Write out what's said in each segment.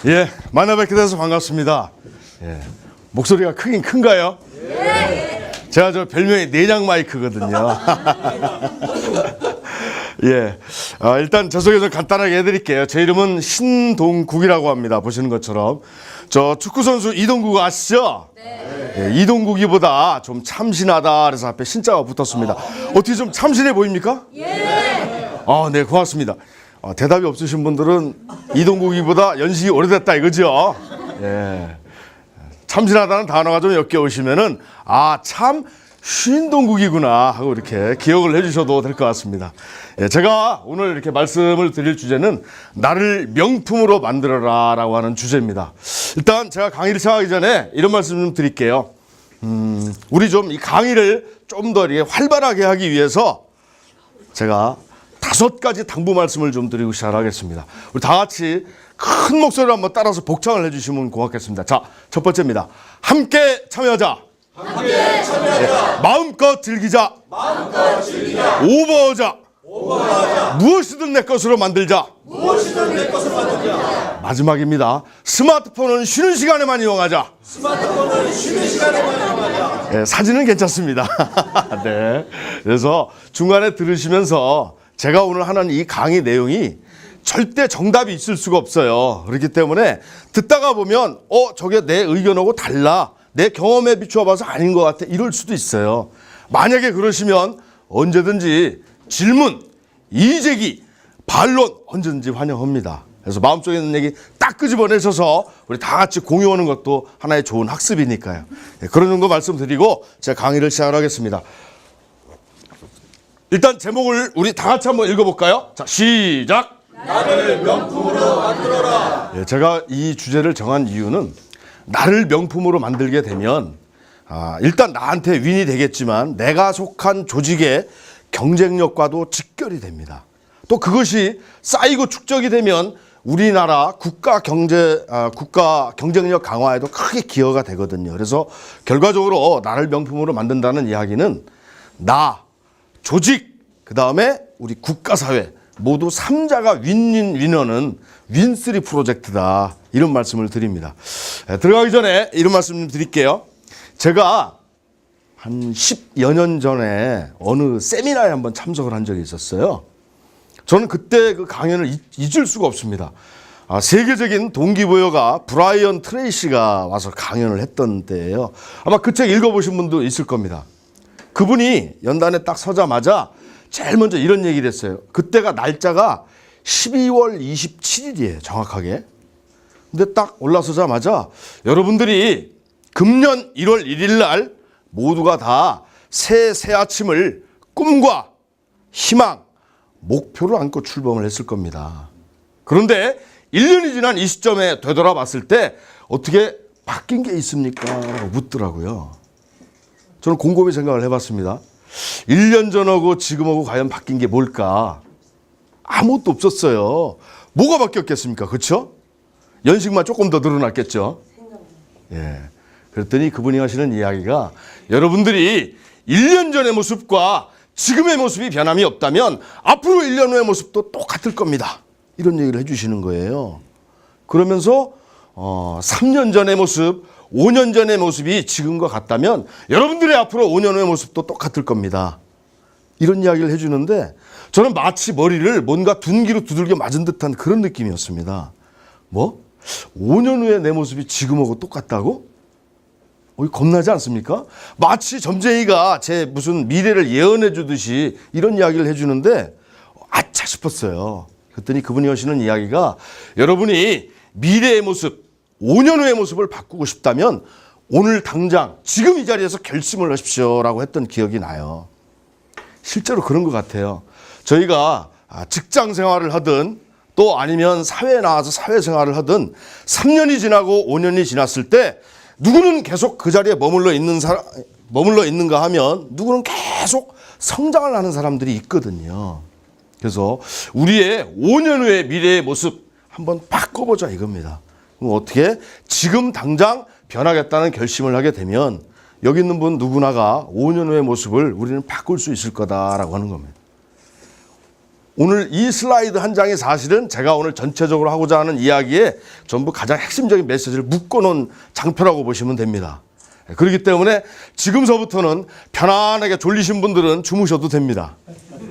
예, 만나 뵙게 돼서 반갑습니다. 예, 목소리가 크긴 큰가요? 예. 제가 저 별명이 내장 마이크거든요. 예, 일단 제 소개 좀 간단하게 해드릴게요. 제 이름은 신동국이라고 합니다. 보시는 것처럼 저 축구 선수 이동국 아시죠? 네. 예, 이동국이보다 좀 참신하다 그래서 앞에 신자가 붙었습니다. 어떻게 좀 참신해 보입니까? 예. 네, 고맙습니다. 대답이 없으신 분들은 이동국이보다 연식이 오래됐다 이거죠. 예. 참신하다는 단어가 좀 엮여오시면은 참 신동국이구나 하고 이렇게 기억을 해주셔도 될 것 같습니다. 예, 제가 오늘 이렇게 말씀을 드릴 주제는 나를 명품으로 만들어라 라고 하는 주제입니다. 일단 제가 강의를 시작하기 전에 이런 말씀 좀 드릴게요. 우리 좀 이 강의를 좀 더 이렇게 활발하게 하기 위해서 제가 5가지 당부 말씀을 좀 드리고 시작하겠습니다. 우리 다 같이 큰 목소리로 한번 따라서 복창을 해주시면 고맙겠습니다. 자, 첫 번째입니다. 함께 참여하자. 함께 참여하자. 네, 마음껏 즐기자. 마음껏 즐기자. 오버하자. 오버하자. 무엇이든 내 것으로 만들자. 무엇이든 내 것으로 만들자. 마지막입니다. 스마트폰은 쉬는 시간에만 이용하자. 스마트폰은 쉬는 시간에만 이용하자. 네, 사진은 괜찮습니다. 네. 그래서 중간에 들으시면서 제가 오늘 하는 이 강의 내용이 절대 정답이 있을 수가 없어요. 그렇기 때문에 듣다가 보면 저게 내 의견하고 달라. 내 경험에 비추어 봐서 아닌 것 같아. 이럴 수도 있어요. 만약에 그러시면 언제든지 질문, 이의제기, 반론 언제든지 환영합니다. 그래서 마음속에 있는 얘기 딱 끄집어내셔서 우리 다 같이 공유하는 것도 하나의 좋은 학습이니까요. 그런 정도 말씀드리고 제가 강의를 시작하겠습니다. 일단 제목을 우리 다 같이 한번 읽어볼까요? 자, 시작! 나를 명품으로 만들어라. 예, 제가 이 주제를 정한 이유는 나를 명품으로 만들게 되면 일단 나한테 윈이 되겠지만 내가 속한 조직의 경쟁력과도 직결이 됩니다. 또 그것이 쌓이고 축적이 되면 우리나라 국가 경쟁력 강화에도 크게 기여가 되거든요. 그래서 결과적으로 나를 명품으로 만든다는 이야기는 나, 조직, 그 다음에 우리 국가사회 모두 3자가 윈윈위너는 윈3 프로젝트다. 이런 말씀을 드립니다. 들어가기 전에 이런 말씀 좀 드릴게요. 제가 한 10여 년 전에 어느 세미나에 한번 참석을 한 적이 있었어요. 저는 그때 그 강연을 잊을 수가 없습니다. 세계적인 동기부여가 브라이언 트레이시가 와서 강연을 했던 때예요. 아마 그 책 읽어보신 분도 있을 겁니다. 그분이 연단에 딱 서자마자 제일 먼저 이런 얘기를 했어요. 그때가 날짜가 12월 27일이에요. 정확하게. 근데 딱 올라서자마자 여러분들이 금년 1월 1일 날 모두가 다 새 아침을 꿈과 희망, 목표를 안고 출범을 했을 겁니다. 그런데 1년이 지난 이 시점에 되돌아봤을 때 어떻게 바뀐 게 있습니까? 라고 묻더라고요. 저는 곰곰이 생각을 해봤습니다. 1년 전하고 지금하고 과연 바뀐 게 뭘까? 아무것도 없었어요. 뭐가 바뀌었겠습니까? 그렇죠? 연식만 조금 더 늘어났겠죠? 예. 그랬더니 그분이 하시는 이야기가 여러분들이 1년 전의 모습과 지금의 모습이 변함이 없다면 앞으로 1년 후의 모습도 똑같을 겁니다. 이런 얘기를 해주시는 거예요. 그러면서 3년 전의 모습, 5년 전의 모습이 지금과 같다면 여러분들의 앞으로 5년 후의 모습도 똑같을 겁니다. 이런 이야기를 해주는데 저는 마치 머리를 뭔가 둔기로 두들겨 맞은 듯한 그런 느낌이었습니다. 뭐? 5년 후에 내 모습이 지금하고 똑같다고? 겁나지 않습니까? 마치 점쟁이가 제 무슨 미래를 예언해 주듯이 이런 이야기를 해주는데 아차 싶었어요. 그랬더니 그분이 하시는 이야기가 여러분이 미래의 모습, 5년 후의 모습을 바꾸고 싶다면 오늘 당장 지금 이 자리에서 결심을 하십시오라고 했던 기억이 나요. 실제로 그런 것 같아요. 저희가 직장 생활을 하든 또 아니면 사회에 나와서 사회생활을 하든 3년이 지나고 5년이 지났을 때 누구는 계속 그 자리에 머물러 있는가 하면 누구는 계속 성장을 하는 사람들이 있거든요. 그래서 우리의 5년 후의 미래의 모습 한번 바꿔보자 이겁니다. 그럼 어떻게 지금 당장 변하겠다는 결심을 하게 되면 여기 있는 분 누구나가 5년 후의 모습을 우리는 바꿀 수 있을 거다라고 하는 겁니다. 오늘 이 슬라이드 한 장이 사실은 제가 오늘 전체적으로 하고자 하는 이야기에 전부 가장 핵심적인 메시지를 묶어놓은 장표라고 보시면 됩니다. 그렇기 때문에 지금서부터는 편안하게 졸리신 분들은 주무셔도 됩니다.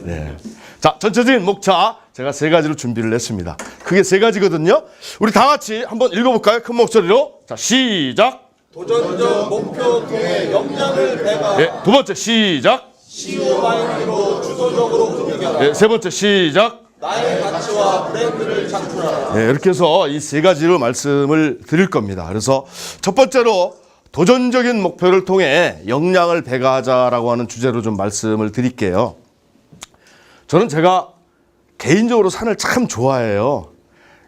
네. 자, 전체적인 목차 제가 3가지로 준비를 했습니다. 그게 3가지거든요. 우리 다 같이 한번 읽어볼까요? 큰 목소리로. 자, 시작. 도전적 목표 통해 역량을 배가. 네, 2번째 시작. CEO 마인드로 주도적으로 움직여라. 네, 3번째 시작. 나의 가치와 브랜드를 창출하라. 네, 이렇게 해서 이 3가지로 말씀을 드릴 겁니다. 그래서 첫 번째로 도전적인 목표를 통해 역량을 배가하자라고 하는 주제로 좀 말씀을 드릴게요. 저는 제가 개인적으로 산을 참 좋아해요.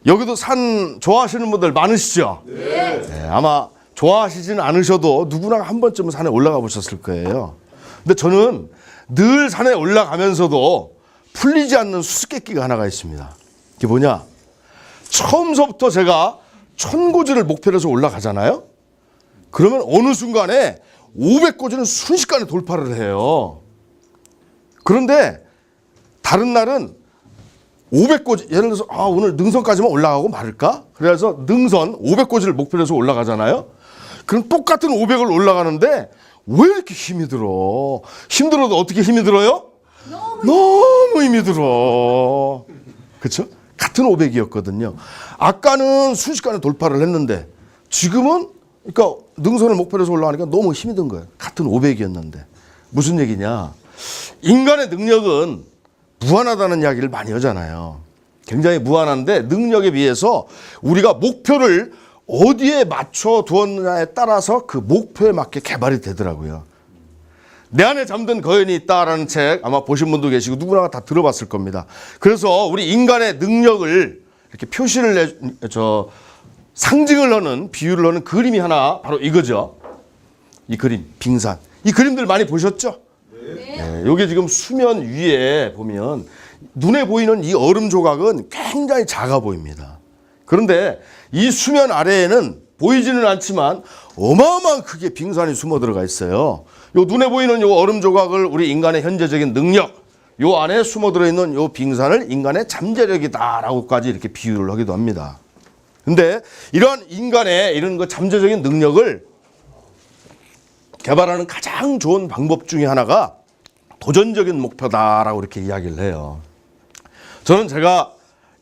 여기도 산 좋아하시는 분들 많으시죠? 네. 아마 좋아하시지는 않으셔도 누구나 한 번쯤은 산에 올라가 보셨을 거예요. 근데 저는 늘 산에 올라가면서도 풀리지 않는 수수께끼가 하나가 있습니다. 그게 뭐냐? 처음서부터 제가 천고지를 목표로 해서 올라가잖아요. 그러면 어느 순간에 500고지는 순식간에 돌파를 해요. 그런데 다른 날은 500고지, 예를 들어서 오늘 능선까지만 올라가고 말을까? 그래서 능선 500고지를 목표로 해서 올라가잖아요. 그럼 똑같은 500을 올라가는데 왜 이렇게 힘이 들어? 힘들어도 어떻게 힘이 들어요? 너무 힘이 들어. 그렇죠? 같은 500이었거든요. 아까는 순식간에 돌파를 했는데 지금은 그러니까 능선을 목표로 해서 올라가니까 너무 힘이 든 거예요. 같은 500이었는데. 무슨 얘기냐? 인간의 능력은 무한하다는 이야기를 많이 하잖아요. 굉장히 무한한데 능력에 비해서 우리가 목표를 어디에 맞춰 두었느냐에 따라서 그 목표에 맞게 개발이 되더라고요. 내 안에 잠든 거인이 있다라는 책 아마 보신 분도 계시고 누구나 다 들어봤을 겁니다. 그래서 우리 인간의 능력을 이렇게 표시를 상징을 하는 비유를 하는 그림이 하나 바로 이거죠. 이 그림, 빙산. 이 그림들 많이 보셨죠? 네. 여기 지금 수면 위에 보면 눈에 보이는 이 얼음 조각은 굉장히 작아 보입니다. 그런데 이 수면 아래에는 보이지는 않지만 어마어마한 크게 빙산이 숨어 들어가 있어요. 요 눈에 보이는 요 얼음 조각을 우리 인간의 현재적인 능력, 요 안에 숨어 들어있는 요 빙산을 인간의 잠재력이다라고까지 이렇게 비유를 하기도 합니다. 근데 이런 인간의 이런 그 잠재적인 능력을 개발하는 가장 좋은 방법 중에 하나가 도전적인 목표다라고 이렇게 이야기를 해요. 저는 제가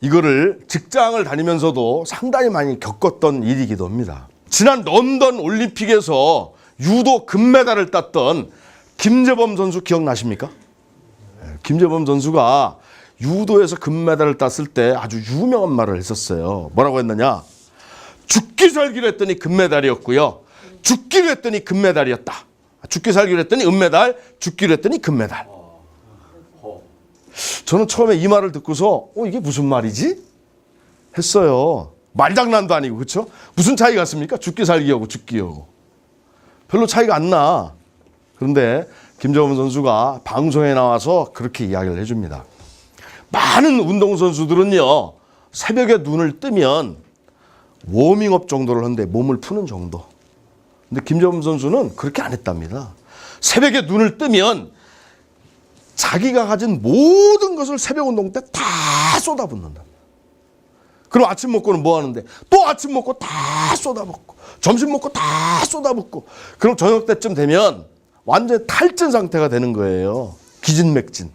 이거를 직장을 다니면서도 상당히 많이 겪었던 일이기도 합니다. 지난 런던 올림픽에서 유도 금메달을 땄던 김재범 선수 기억나십니까? 김재범 선수가 유도에서 금메달을 땄을 때 아주 유명한 말을 했었어요. 뭐라고 했느냐? 죽기 살기로 했더니 금메달이었고요. 죽기로 했더니 금메달이었다. 죽기 살기로 했더니 은메달, 죽기로 했더니 금메달. 저는 처음에 이 말을 듣고서 이게 무슨 말이지? 했어요. 말장난도 아니고 그렇죠? 무슨 차이가 있습니까? 죽기 살기하고 죽기하고. 별로 차이가 안 나. 그런데 김재범 선수가 방송에 나와서 그렇게 이야기를 해줍니다. 많은 운동선수들은요. 새벽에 눈을 뜨면 워밍업 정도를 하는데 몸을 푸는 정도. 근데 김재범 선수는 그렇게 안 했답니다. 새벽에 눈을 뜨면 자기가 가진 모든 것을 새벽 운동 때 다 쏟아붓는다. 그럼 아침 먹고는 뭐 하는데? 또 아침 먹고 다 쏟아붓고 점심 먹고 다 쏟아붓고 그럼 저녁 때쯤 되면 완전히 탈진 상태가 되는 거예요. 기진맥진.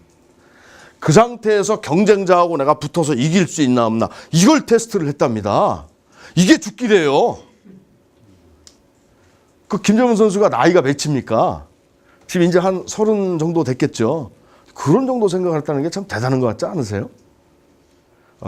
그 상태에서 경쟁자하고 내가 붙어서 이길 수 있나 없나 이걸 테스트를 했답니다. 이게 죽기래요. 그 김재범 선수가 나이가 몇입니까? 지금 이제 한 30 정도 됐겠죠. 그런 정도 생각을 했다는 게 참 대단한 것 같지 않으세요?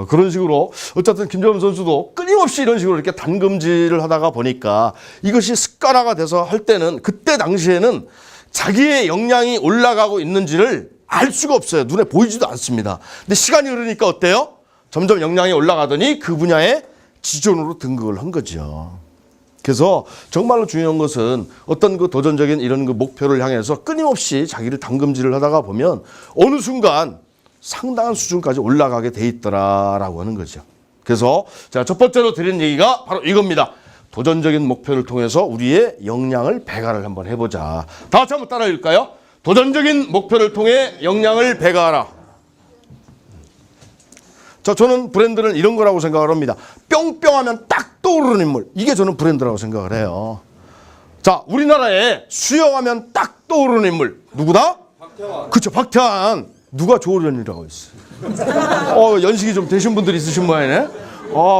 그런 식으로 어쨌든 김재범 선수도 끊임없이 이런 식으로 이렇게 단금질을 하다가 보니까 이것이 습관화가 돼서 할 때는 그때 당시에는 자기의 역량이 올라가고 있는지를 알 수가 없어요. 눈에 보이지도 않습니다. 근데 시간이 흐르니까 어때요? 점점 역량이 올라가더니 그 분야에 지존으로 등극을 한 거죠. 그래서 정말로 중요한 것은 어떤 그 도전적인 이런 그 목표를 향해서 끊임없이 자기를 담금질을 하다가 보면 어느 순간 상당한 수준까지 올라가게 돼 있더라라고 하는 거죠. 그래서 제가 첫 번째로 드린 얘기가 바로 이겁니다. 도전적인 목표를 통해서 우리의 역량을 배가를 한번 해보자. 다 같이 한번 따라 읽을까요? 도전적인 목표를 통해 역량을 배가하라. 자, 저는 브랜드는 이런 거라고 생각을 합니다. 뿅뿅하면 딱 떠오르는 인물. 이게 저는 브랜드라고 생각을 해요. 자, 우리나라에 수영하면 딱 떠오르는 인물. 누구다? 박태환. 그쵸, 박태환. 누가 조련이라고 했어요. 연식이 좀 되신 분들이 있으신 모양이네.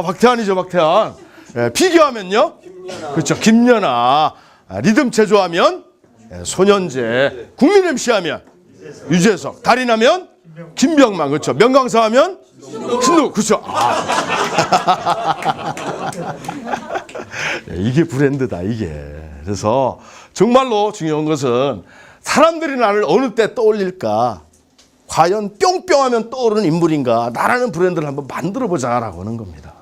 박태환이죠, 박태환. 예, 피겨하면요? 그렇죠, 김연아. 리듬 체조하면 손현재. 국민 MC 하면 유재석. 달인하면 김병만. 그렇죠. 명강사 하면 신동. 그렇죠. 이게 브랜드다, 이게. 그래서 정말로 중요한 것은 사람들이 나를 어느 때 떠올릴까? 과연 뿅뿅하면 떠오르는 인물인가? 나라는 브랜드를 한번 만들어보자라고 하는 겁니다.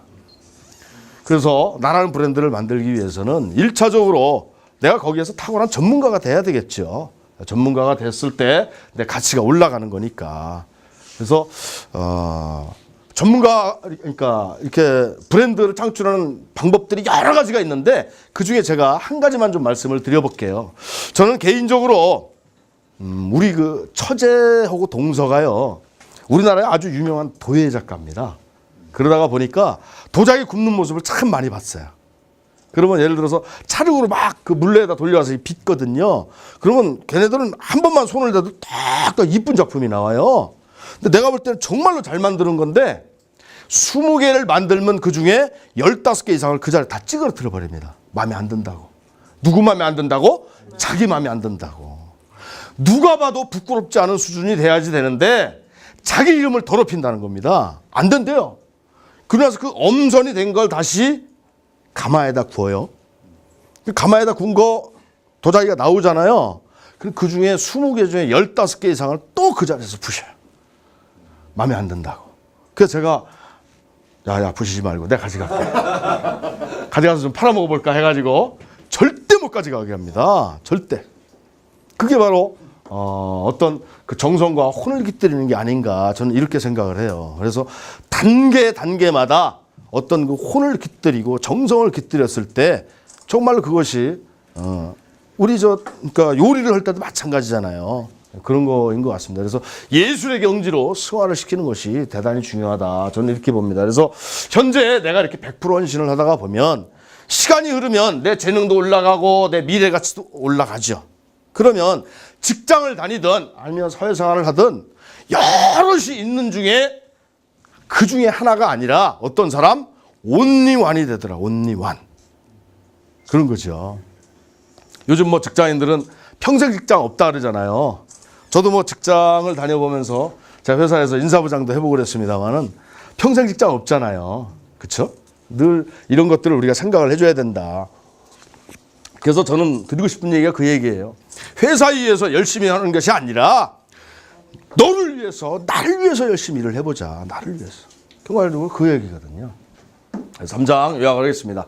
그래서 나라는 브랜드를 만들기 위해서는 1차적으로 내가 거기에서 탁월한 전문가가 돼야 되겠죠. 전문가가 됐을 때 내 가치가 올라가는 거니까. 그래서 전문가, 그러니까 이렇게 브랜드를 창출하는 방법들이 여러 가지가 있는데 그중에 제가 한 가지만 좀 말씀을 드려볼게요. 저는 개인적으로 우리 그 처제하고 동서가요, 우리나라의 아주 유명한 도예 작가입니다. 그러다가 보니까 도자기 굽는 모습을 참 많이 봤어요. 그러면 예를 들어서 찰흙으로 막 그 물레에다 돌려서 빚거든요. 그러면 걔네들은 한 번만 손을 대도 딱 이쁜 작품이 나와요. 근데 내가 볼 때는 정말로 잘 만드는 건데 20개를 만들면 그중에 15개 이상을 그 자리에 다 찌그러뜨려 버립니다. 마음에 안 든다고. 누구 마음에 안 든다고? 자기 마음에 안 든다고. 누가 봐도 부끄럽지 않은 수준이 돼야지 되는데 자기 이름을 더럽힌다는 겁니다. 안 된대요. 그러면서 그 엄선이 된 걸 다시 가마에다 구워요. 가마에다 구운 거 도자기가 나오잖아요. 그럼 그 중에 20개 중에 15개 이상을 또 그 자리에서 부셔요. 마음에 안 든다고. 그래서 제가 야 부시지 말고 내가 가져갈게. 가져가서 좀 팔아먹어볼까 해가지고 절대 못 가져가게 합니다. 절대. 그게 바로 어떤 그 정성과 혼을 깃들이는 게 아닌가 저는 이렇게 생각을 해요. 그래서 단계마다 어떤 그 혼을 깃들이고 정성을 깃들였을 때 정말로 그것이 우리 그러니까 요리를 할 때도 마찬가지잖아요. 그런 거인 것 같습니다. 그래서 예술의 경지로 승화를 시키는 것이 대단히 중요하다. 저는 이렇게 봅니다. 그래서 현재 내가 이렇게 100% 헌신을 하다가 보면 시간이 흐르면 내 재능도 올라가고 내 미래 가치도 올라가죠. 그러면 직장을 다니든 아니면 사회생활을 하든 여럿이 있는 중에 그 중에 하나가 아니라 어떤 사람? 온리완이 되더라. 온리완. 그런 거죠. 요즘 뭐 직장인들은 평생 직장 없다 그러잖아요. 저도 뭐 직장을 다녀보면서 제가 회사에서 인사부장도 해보고 그랬습니다만은 평생 직장 없잖아요. 그렇죠? 늘 이런 것들을 우리가 생각을 해줘야 된다. 그래서 저는 드리고 싶은 얘기가 그 얘기예요. 회사 위해서 열심히 하는 것이 아니라 너를 위해서, 나를 위해서 열심히 일을 해보자. 나를 위해서. 정말로 그 얘기거든요. 3장 요약을 하겠습니다.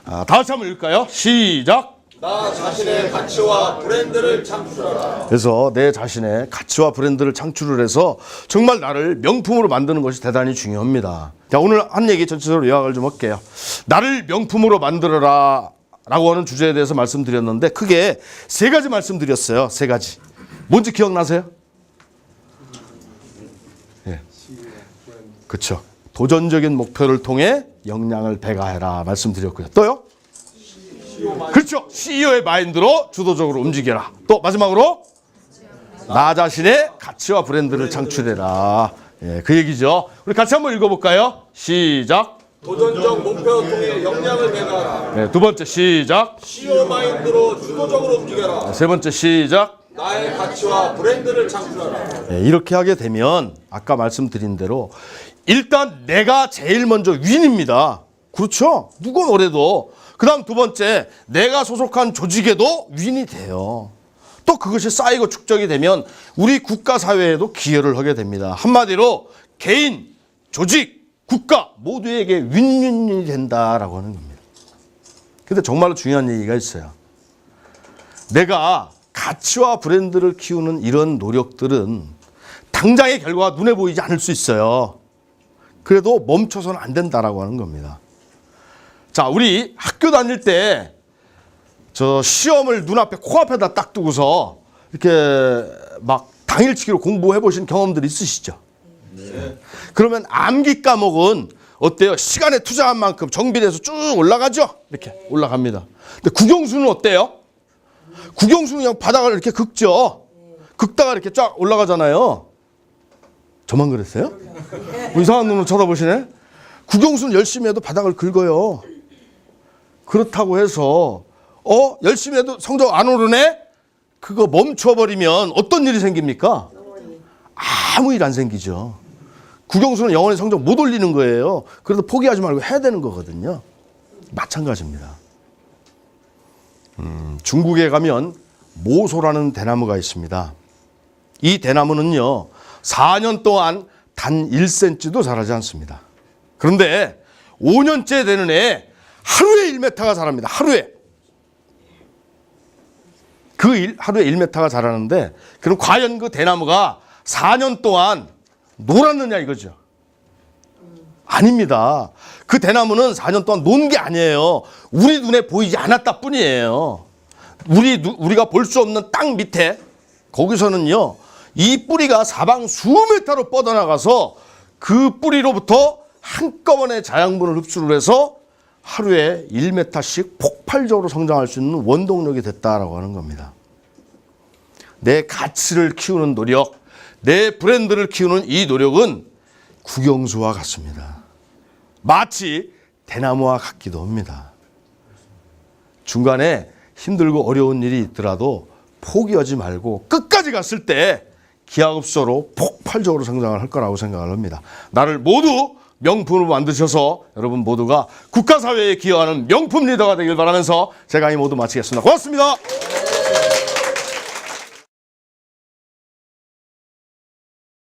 다 같이 한번 읽을까요? 시작! 나 자신의 가치와 브랜드를 창출하라. 그래서 내 자신의 가치와 브랜드를 창출을 해서 정말 나를 명품으로 만드는 것이 대단히 중요합니다. 자, 오늘 한 얘기 전체적으로 요약을 좀 할게요. 나를 명품으로 만들어라 라고 하는 주제에 대해서 말씀드렸는데 크게 3가지 말씀드렸어요. 3가지. 뭔지 기억나세요? 예. 그렇죠. 도전적인 목표를 통해 역량을 배가해라 말씀드렸고요. 또요? 그렇죠. CEO의 마인드로 주도적으로 움직여라. 또 마지막으로 나 자신의 가치와 브랜드를 창출해라. 예, 그 얘기죠. 우리 같이 한번 읽어볼까요? 시작. 도전적 목표를 통해 역량을 배가하라. 네, 2번째 시작. CEO 마인드로 주도적으로 움직여라. 3번째 시작. 나의 가치와 브랜드를 창출하라. 네, 이렇게 하게 되면 아까 말씀드린 대로 일단 내가 제일 먼저 윈입니다. 그렇죠? 누가 뭐래도. 그 다음 2번째, 내가 소속한 조직에도 윈이 돼요. 또 그것이 쌓이고 축적이 되면 우리 국가 사회에도 기여를 하게 됩니다. 한마디로 개인, 조직, 국가 모두에게 윈윈이 된다라고 하는 겁니다. 근데 정말로 중요한 얘기가 있어요. 내가 가치와 브랜드를 키우는 이런 노력들은 당장의 결과가 눈에 보이지 않을 수 있어요. 그래도 멈춰서는 안 된다라고 하는 겁니다. 자, 우리 학교 다닐 때 저 시험을 눈앞에 코앞에다 딱 두고서 이렇게 막 당일치기로 공부해 보신 경험들 있으시죠? 그러면 암기 과목은 어때요? 시간에 투자한 만큼 정비돼서 쭉 올라가죠? 이렇게 올라갑니다. 근데 국영수는 어때요? 국영수는 그냥 바닥을 이렇게 긁죠? 긁다가 이렇게 쫙 올라가잖아요. 저만 그랬어요? 이상한 눈으로 쳐다보시네? 국영수는 열심히 해도 바닥을 긁어요. 그렇다고 해서 열심히 해도 성적 안 오르네? 그거 멈춰버리면 어떤 일이 생깁니까? 아무 일 안 생기죠. 국영수는 영원히 성적 못 올리는 거예요. 그래도 포기하지 말고 해야 되는 거거든요. 마찬가지입니다. 중국에 가면 모소라는 대나무가 있습니다. 이 대나무는요 4년 동안 단 1cm도 자라지 않습니다. 그런데 5년째 되는 애 하루에 1m가 자랍니다. 하루에. 하루에 1m가 자라는데 그럼 과연 그 대나무가 4년 동안 놀았느냐 이거죠. 아닙니다. 그 대나무는 4년 동안 논 게 아니에요. 우리 눈에 보이지 않았다 뿐이에요. 우리가 볼 수 없는 땅 밑에 거기서는요 이 뿌리가 사방 수메타로 뻗어나가서 그 뿌리로부터 한꺼번에 자양분을 흡수를 해서 하루에 1m씩 폭발적으로 성장할 수 있는 원동력이 됐다라고 하는 겁니다. 내 가치를 키우는 노력, 내 브랜드를 키우는 이 노력은 국영수와 같습니다. 마치 대나무와 같기도 합니다. 중간에 힘들고 어려운 일이 있더라도 포기하지 말고 끝까지 갔을 때 기하급수로 폭발적으로 성장을 할 거라고 생각을 합니다. 나를 모두 명품으로 만드셔서 여러분 모두가 국가사회에 기여하는 명품 리더가 되길 바라면서 제 강의 모두 마치겠습니다. 고맙습니다.